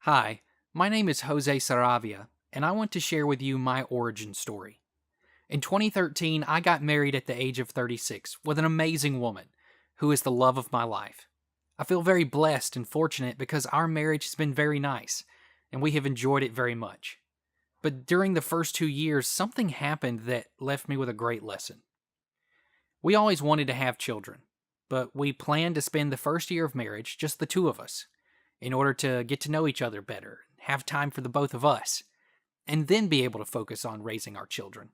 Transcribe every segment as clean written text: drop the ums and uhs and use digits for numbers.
Hi, my name is Jose Saravia, and I want to share with you my origin story. In 2013, I got married at the age of 36 with an amazing woman who is the love of my life. I feel very blessed and fortunate because our marriage has been very nice, and we have enjoyed it very much. But during the first 2 years, something happened that left me with a great lesson. We always wanted to have children, but we planned to spend the first year of marriage, just the two of us, in order to get to know each other better, have time for the both of us, and then be able to focus on raising our children.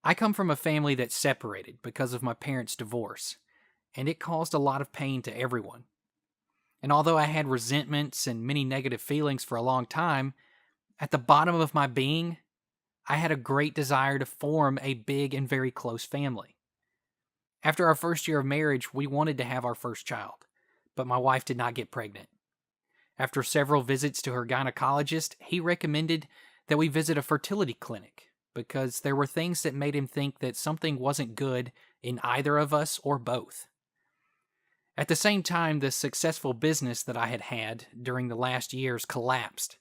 I come from a family that's separated because of my parents' divorce, and it caused a lot of pain to everyone. And although I had resentments and many negative feelings for a long time, at the bottom of my being, I had a great desire to form a big and very close family. After our first year of marriage, we wanted to have our first child, but my wife did not get pregnant. After several visits to her gynecologist, he recommended that we visit a fertility clinic because there were things that made him think that something wasn't good in either of us or both. At the same time, the successful business that I had had during the last years collapsed,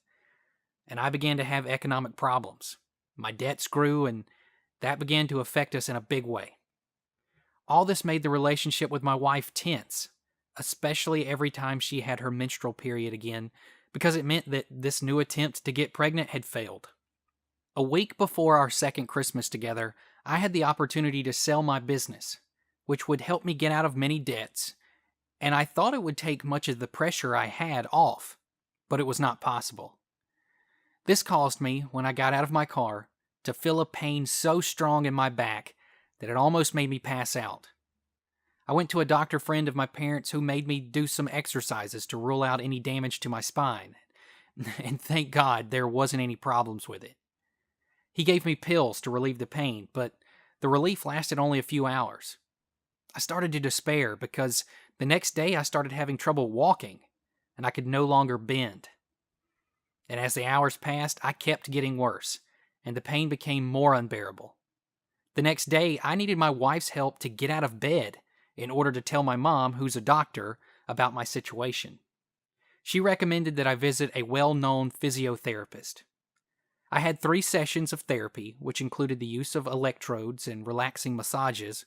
and I began to have economic problems. My debts grew, and that began to affect us in a big way. All this made the relationship with my wife tense, especially every time she had her menstrual period again, because it meant that this new attempt to get pregnant had failed. A week before our second Christmas together, I had the opportunity to sell my business, which would help me get out of many debts, and I thought it would take much of the pressure I had off, but it was not possible. This caused me, when I got out of my car, to feel a pain so strong in my back that it almost made me pass out. I went to a doctor friend of my parents who made me do some exercises to rule out any damage to my spine, and thank God there wasn't any problems with it. He gave me pills to relieve the pain, but the relief lasted only a few hours. I started to despair because the next day I started having trouble walking, and I could no longer bend. And as the hours passed, I kept getting worse, and the pain became more unbearable. The next day, I needed my wife's help to get out of bed in order to tell my mom, who's a doctor, about my situation. She recommended that I visit a well-known physiotherapist. I had 3 sessions of therapy, which included the use of electrodes and relaxing massages,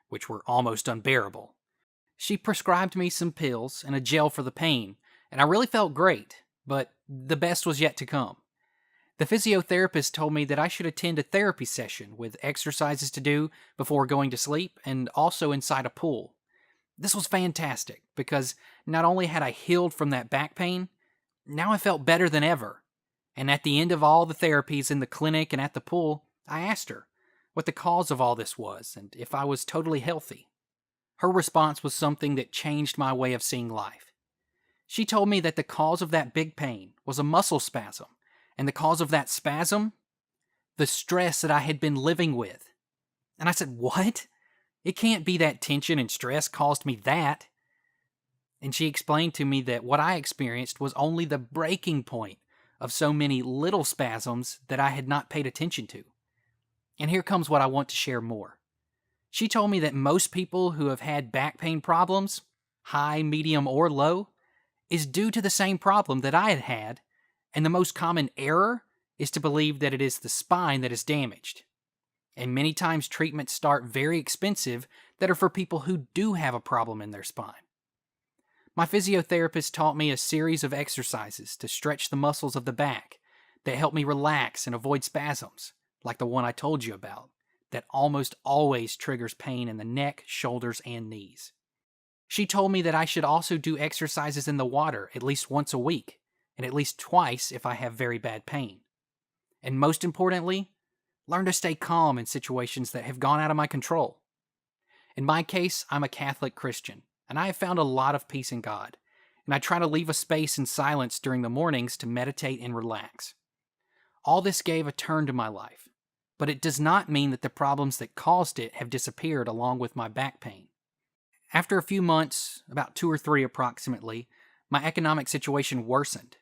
which were almost unbearable. She prescribed me some pills and a gel for the pain, and I really felt great, but the best was yet to come. The physiotherapist told me that I should attend a therapy session with exercises to do before going to sleep and also inside a pool. This was fantastic because not only had I healed from that back pain, now I felt better than ever. And at the end of all the therapies in the clinic and at the pool, I asked her what the cause of all this was and if I was totally healthy. Her response was something that changed my way of seeing life. She told me that the cause of that big pain was a muscle spasm, and the cause of that spasm, the stress that I had been living with. And I said, "What? It can't be that tension and stress caused me that." And she explained to me that what I experienced was only the breaking point of so many little spasms that I had not paid attention to. And here comes what I want to share more. She told me that most people who have had back pain problems, high, medium, or low, is due to the same problem that I had had, and the most common error is to believe that it is the spine that is damaged. And many times treatments start very expensive that are for people who do have a problem in their spine. My physiotherapist taught me a series of exercises to stretch the muscles of the back that help me relax and avoid spasms, like the one I told you about, that almost always triggers pain in the neck, shoulders, and knees. She told me that I should also do exercises in the water at least once a week, and at least twice if I have very bad pain. And most importantly, learn to stay calm in situations that have gone out of my control. In my case, I'm a Catholic Christian, and I have found a lot of peace in God, and I try to leave a space in silence during the mornings to meditate and relax. All this gave a turn to my life, but it does not mean that the problems that caused it have disappeared along with my back pain. After a few months, about 2 or 3 approximately, my economic situation worsened.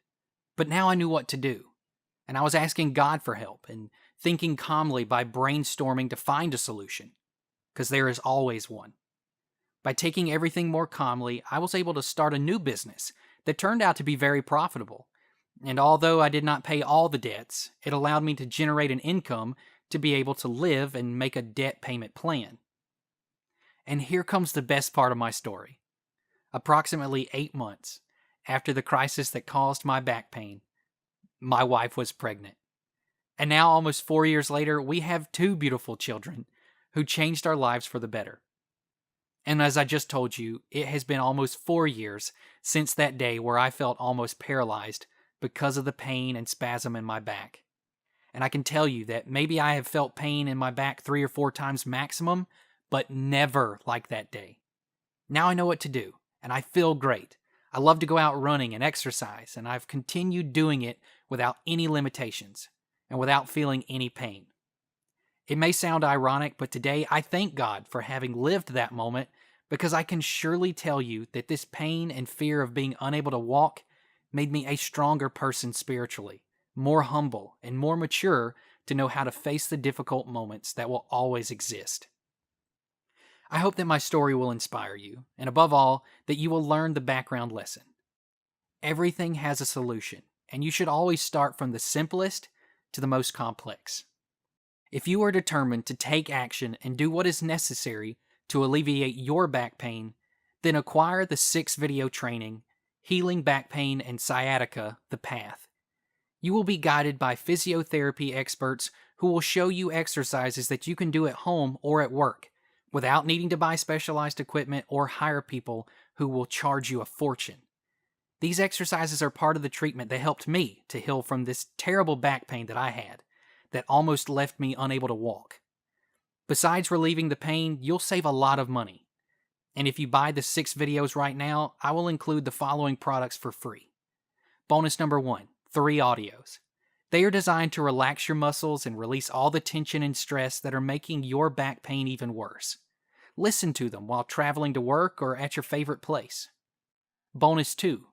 But now I knew what to do, and I was asking God for help and thinking calmly by brainstorming to find a solution, because there is always one. By taking everything more calmly, I was able to start a new business that turned out to be very profitable, And although I did not pay all the debts, it allowed me to generate an income to be able to live and make a debt payment plan. And here comes the best part of my story. Approximately 8 months after the crisis that caused my back pain, my wife was pregnant. And now, almost 4 years later, we have 2 beautiful children who changed our lives for the better. And as I just told you, it has been almost 4 years since that day where I felt almost paralyzed because of the pain and spasm in my back. And I can tell you that maybe I have felt pain in my back 3 or 4 times maximum, but never like that day. Now I know what to do, and I feel great. I love to go out running and exercise, and I've continued doing it without any limitations and without feeling any pain. It may sound ironic, but today I thank God for having lived that moment, because I can surely tell you that this pain and fear of being unable to walk made me a stronger person spiritually, more humble and more mature to know how to face the difficult moments that will always exist. I hope that my story will inspire you, and above all, that you will learn the background lesson. Everything has a solution, and you should always start from the simplest to the most complex. If you are determined to take action and do what is necessary to alleviate your back pain, then acquire the 6-video training, Healing Back Pain and Sciatica, The Path. You will be guided by physiotherapy experts who will show you exercises that you can do at home or at work, without needing to buy specialized equipment or hire people who will charge you a fortune. These exercises are part of the treatment that helped me to heal from this terrible back pain that I had, that almost left me unable to walk. Besides relieving the pain, you'll save a lot of money. And if you buy the 6 videos right now, I will include the following products for free. Bonus number 1, 3 audios. They are designed to relax your muscles and release all the tension and stress that are making your back pain even worse. Listen to them while traveling to work or at your favorite place. Bonus 2,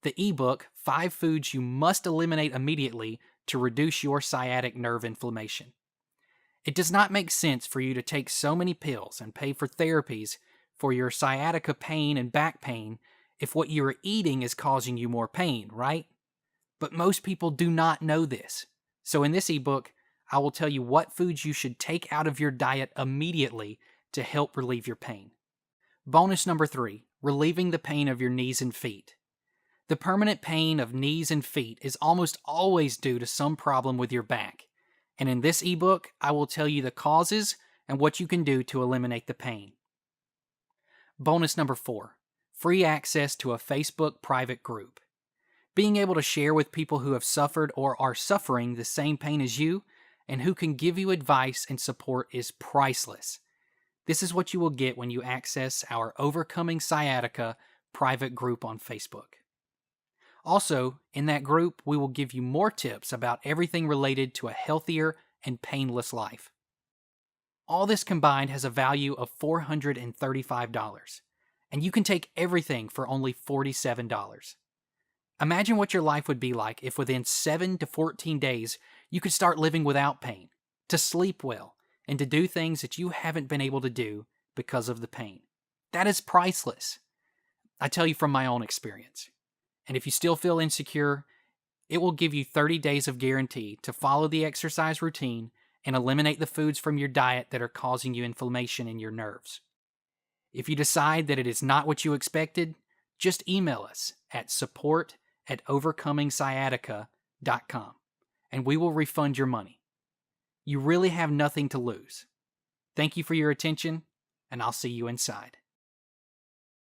the ebook 5 Foods You Must Eliminate Immediately to Reduce Your Sciatic Nerve Inflammation. It does not make sense for you to take so many pills and pay for therapies for your sciatica pain and back pain if what you are eating is causing you more pain, right? But most people do not know this. So in this ebook, I will tell you what foods you should take out of your diet immediately to help relieve your pain. Bonus number 3, relieving the pain of your knees and feet. The permanent pain of knees and feet is almost always due to some problem with your back. And in this ebook, I will tell you the causes and what you can do to eliminate the pain. Bonus number 4, free access to a Facebook private group. Being able to share with people who have suffered or are suffering the same pain as you and who can give you advice and support is priceless. This is what you will get when you access our Overcoming Sciatica private group on Facebook. Also, in that group, we will give you more tips about everything related to a healthier and painless life. All this combined has a value of $435, and you can take everything for only $47. Imagine what your life would be like if within 7 to 14 days you could start living without pain, to sleep well, and to do things that you haven't been able to do because of the pain. That is priceless. I tell you from my own experience. And if you still feel insecure, it will give you 30 days of guarantee to follow the exercise routine and eliminate the foods from your diet that are causing you inflammation in your nerves. If you decide that it is not what you expected, just email us at support@overcomingsciatica.com and we will refund your money. You really have nothing to lose. Thank you for your attention, and I'll see you inside.